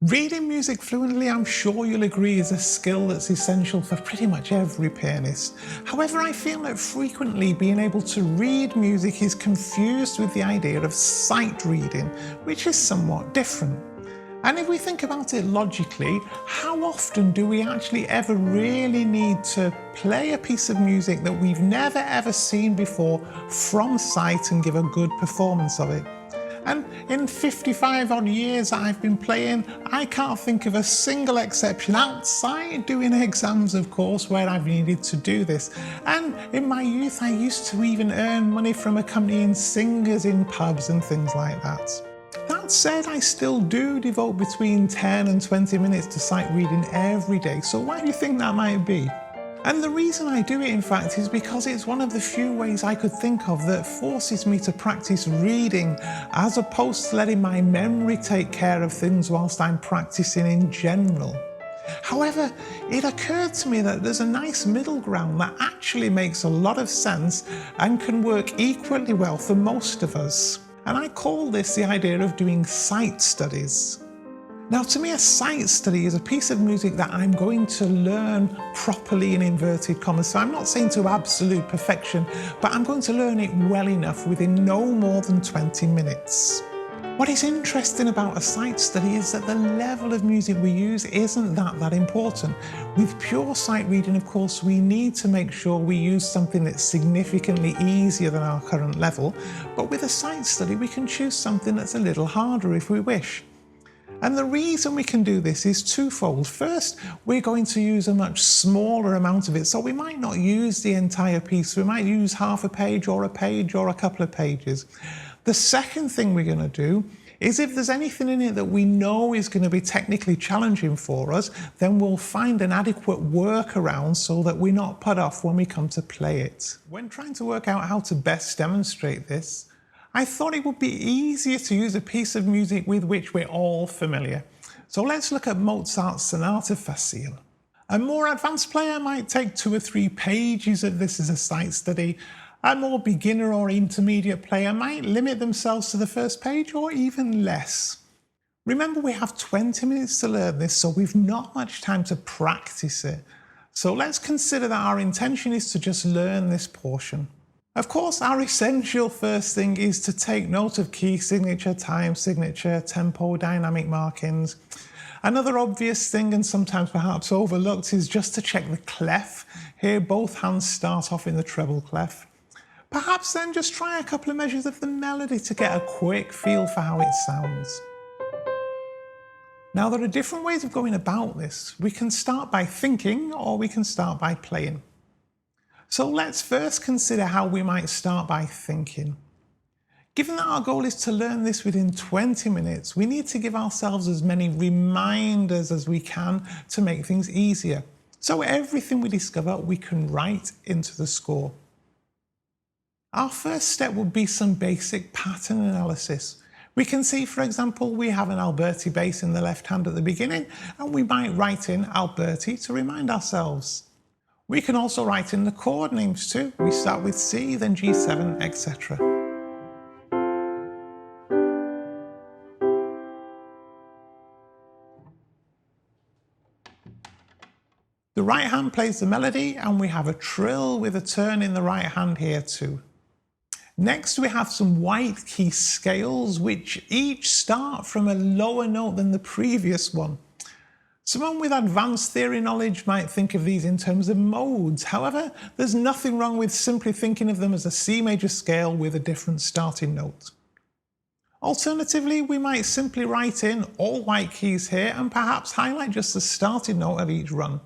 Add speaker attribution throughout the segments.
Speaker 1: Reading music fluently, I'm sure you'll agree, is a skill that's essential for pretty much every pianist. However, I feel that frequently being able to read music is confused with the idea of sight reading, which is somewhat different. And if we think about it logically, how often do we actually ever really need to play a piece of music that we've never ever seen before from sight and give a good performance of it? And in 55 odd years that I've been playing, I can't think of a single exception, outside doing exams of course, where I've needed to do this. And in my youth I used to even earn money from accompanying singers in pubs and things like that. That said, I still do devote between 10 and 20 minutes to sight reading every day, so why do you think that might be? And the reason I do it, in fact, is because it's one of the few ways I could think of that forces me to practice reading, as opposed to letting my memory take care of things whilst I'm practicing in general. However, it occurred to me that there's a nice middle ground that actually makes a lot of sense and can work equally well for most of us. And I call this the idea of doing sight studies. Now, to me, a sight study is a piece of music that I'm going to learn properly in inverted commas. So I'm not saying to absolute perfection, but I'm going to learn it well enough within no more than 20 minutes. What is interesting about a sight study is that the level of music we use isn't that important. With pure sight reading, of course, we need to make sure we use something that's significantly easier than our current level. But with a sight study, we can choose something that's a little harder if we wish. And the reason we can do this is twofold. First, we're going to use a much smaller amount of it, so we might not use the entire piece. We might use half a page or a couple of pages. The second thing we're going to do is, if there's anything in it that we know is going to be technically challenging for us, then we'll find an adequate workaround so that we're not put off when we come to play it. When trying to work out how to best demonstrate this, I thought it would be easier to use a piece of music with which we're all familiar. So let's look at Mozart's Sonata Facile. A more advanced player might take 2 or 3 pages of this as a sight study. A more beginner or intermediate player might limit themselves to the first page or even less. Remember, we have 20 minutes to learn this, so we've not much time to practice it. So let's consider that our intention is to just learn this portion. Of course, our essential first thing is to take note of key signature, time signature, tempo, dynamic markings. Another obvious thing, and sometimes perhaps overlooked, is just to check the clef. Here, both hands start off in the treble clef. Perhaps then just try a couple of measures of the melody to get a quick feel for how it sounds. Now, there are different ways of going about this. We can start by thinking, or we can start by playing. So let's first consider how we might start by thinking. Given that our goal is to learn this within 20 minutes, we need to give ourselves as many reminders as we can to make things easier. So everything we discover, we can write into the score. Our first step would be some basic pattern analysis. We can see, for example, we have an Alberti bass in the left hand at the beginning, and we might write in Alberti to remind ourselves. We can also write in the chord names too. We start with C, then G7, etc. The right hand plays the melody, and we have a trill with a turn in the right hand here too. Next, we have some white key scales, which each start from a lower note than the previous one. Someone with advanced theory knowledge might think of these in terms of modes. However, there's nothing wrong with simply thinking of them as a C major scale with a different starting note. Alternatively, we might simply write in all white keys here and perhaps highlight just the starting note of each run.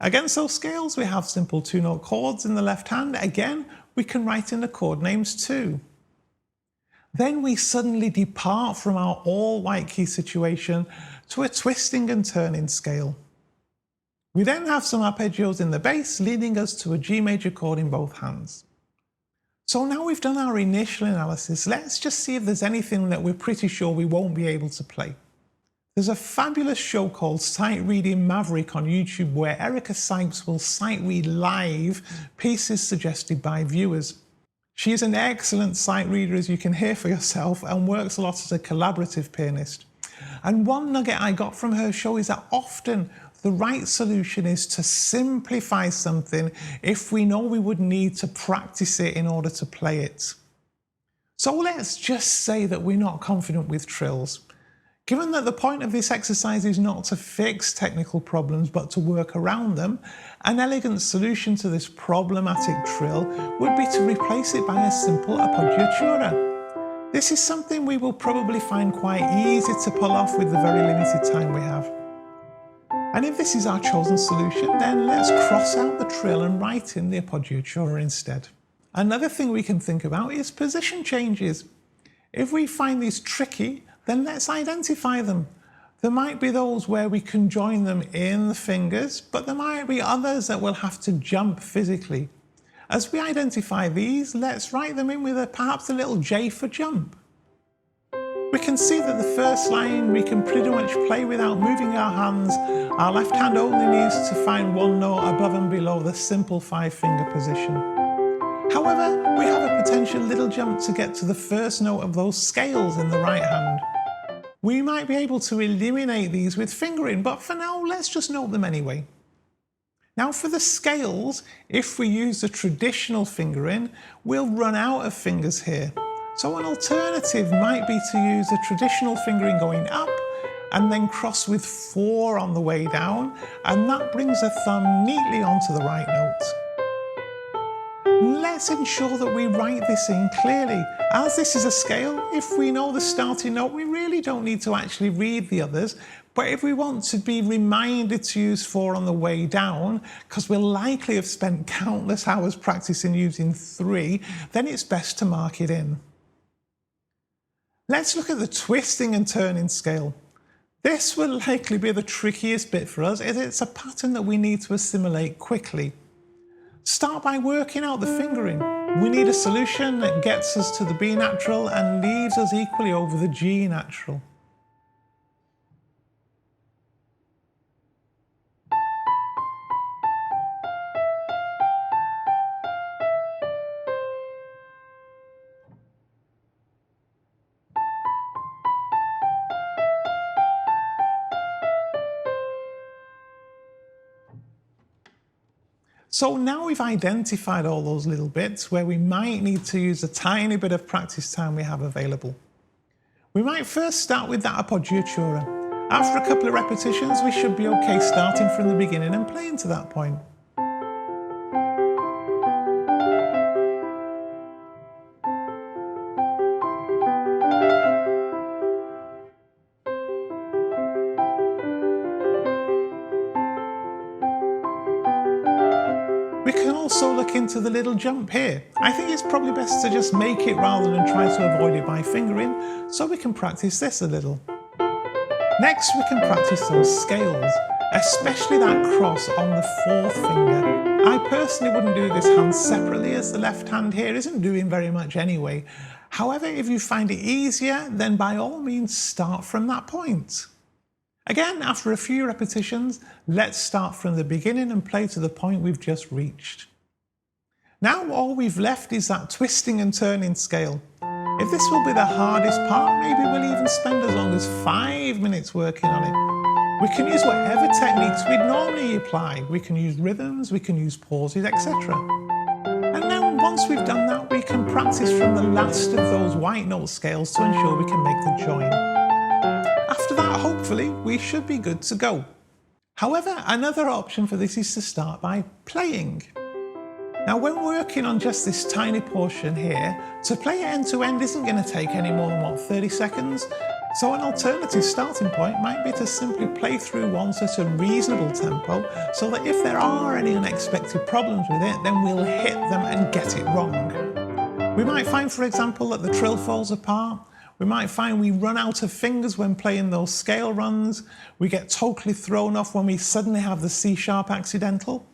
Speaker 1: Against those scales, we have simple 2-note chords in the left hand. Again, we can write in the chord names too. Then we suddenly depart from our all white key situation to a twisting and turning scale. We then have some arpeggios in the bass, leading us to a G major chord in both hands. So now we've done our initial analysis, let's just see if there's anything that we're pretty sure we won't be able to play. There's a fabulous show called Sight Reading Maverick on YouTube where Erica Sipes will sight read live pieces suggested by viewers. She is an excellent sight reader, as you can hear for yourself, and works a lot as a collaborative pianist. And one nugget I got from her show is that often the right solution is to simplify something if we know we would need to practice it in order to play it. So let's just say that we're not confident with trills. Given that the point of this exercise is not to fix technical problems but to work around them, an elegant solution to this problematic trill would be to replace it by a simple appoggiatura. This is something we will probably find quite easy to pull off with the very limited time we have. And if this is our chosen solution, then let's cross out the trill and write in the appoggiatura instead. Another thing we can think about is position changes. If we find these tricky, then let's identify them. There might be those where we can join them in the fingers, but there might be others that we'll have to jump physically. As we identify these, let's write them in with perhaps a little J for jump. We can see that the first line we can pretty much play without moving our hands. Our left hand only needs to find one note above and below the simple 5-finger position. However, we have a potential little jump to get to the first note of those scales in the right hand. We might be able to eliminate these with fingering, but for now, let's just note them anyway. Now for the scales, if we use the traditional fingering, we'll run out of fingers here. So an alternative might be to use the traditional fingering going up and then cross with 4 on the way down, and that brings the thumb neatly onto the right note. Let's ensure that we write this in clearly. As this is a scale, if we know the starting note, we really don't need to actually read the others. But if we want to be reminded to use 4 on the way down, because we'll likely have spent countless hours practicing using 3, then it's best to mark it in. Let's look at the twisting and turning scale. This will likely be the trickiest bit for us, as it's a pattern that we need to assimilate quickly. Start by working out the fingering. We need a solution that gets us to the B natural and leaves us equally over the G natural. So now we've identified all those little bits where we might need to use a tiny bit of practice time we have available. We might first start with that appoggiatura. After a couple of repetitions, we should be okay starting from the beginning and playing to that point. We can also look into the little jump here. I think it's probably best to just make it rather than try to avoid it by fingering, so we can practice this a little. Next, we can practice those scales, especially that cross on the 4th finger. I personally wouldn't do this hand separately, as the left hand here isn't doing very much anyway. However, if you find it easier, then by all means start from that point. Again, after a few repetitions, let's start from the beginning and play to the point we've just reached. Now all we've left is that twisting and turning scale. If this will be the hardest part, maybe we'll even spend as long as 5 minutes working on it. We can use whatever techniques we'd normally apply. We can use rhythms, we can use pauses, etc. And now once we've done that, we can practice from the last of those white note scales to ensure we can make the join. After that, hopefully, we should be good to go. However, another option for this is to start by playing. Now, when working on just this tiny portion here, to play it end to end isn't going to take any more than, 30 seconds? So an alternative starting point might be to simply play through once at a reasonable tempo, so that if there are any unexpected problems with it, then we'll hit them and get it wrong. We might find, for example, that the trill falls apart. We might find we run out of fingers when playing those scale runs. We get totally thrown off when we suddenly have the C sharp accidental.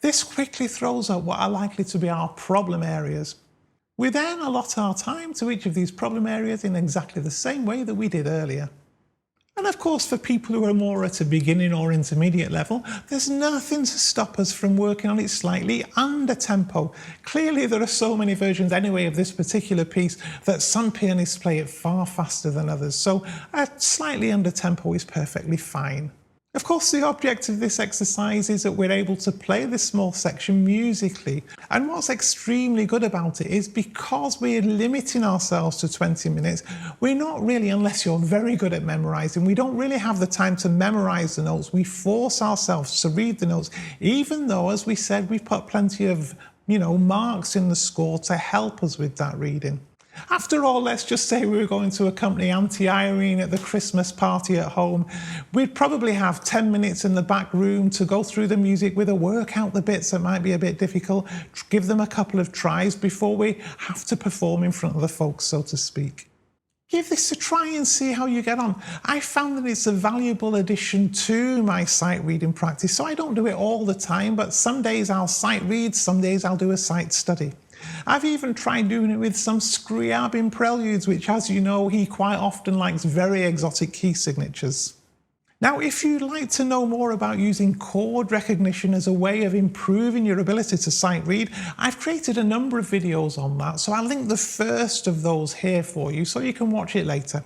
Speaker 1: This quickly throws up what are likely to be our problem areas. We then allot our time to each of these problem areas in exactly the same way that we did earlier. And of course, for people who are more at a beginning or intermediate level, there's nothing to stop us from working on it slightly under tempo. Clearly, there are so many versions anyway of this particular piece that some pianists play it far faster than others, so a slightly under tempo is perfectly fine. Of course, the object of this exercise is that we're able to play this small section musically. And what's extremely good about it is because we're limiting ourselves to 20 minutes, we're not really, unless you're very good at memorizing, we don't really have the time to memorize the notes. We force ourselves to read the notes, even though, as we said, we've put plenty of, marks in the score to help us with that reading. After all, let's just say we were going to accompany Auntie Irene at the Christmas party at home. We'd probably have 10 minutes in the back room to go through the music with her, work out the bits that might be a bit difficult, give them a couple of tries before we have to perform in front of the folks, so to speak. Give this a try and see how you get on. I found that it's a valuable addition to my sight reading practice, so I don't do it all the time, but some days I'll sight read, some days I'll do a sight study. I've even tried doing it with some Scriabin preludes, which, as you know, he quite often likes very exotic key signatures. Now, if you'd like to know more about using chord recognition as a way of improving your ability to sight read, I've created a number of videos on that, so I'll link the first of those here for you so you can watch it later.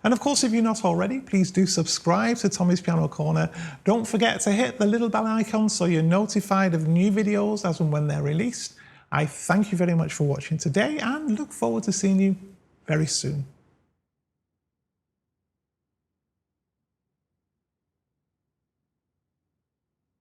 Speaker 1: And of course, if you're not already, please do subscribe to Tommy's Piano Corner. Don't forget to hit the little bell icon so you're notified of new videos as and when they're released. I thank you very much for watching today and look forward to seeing you very soon.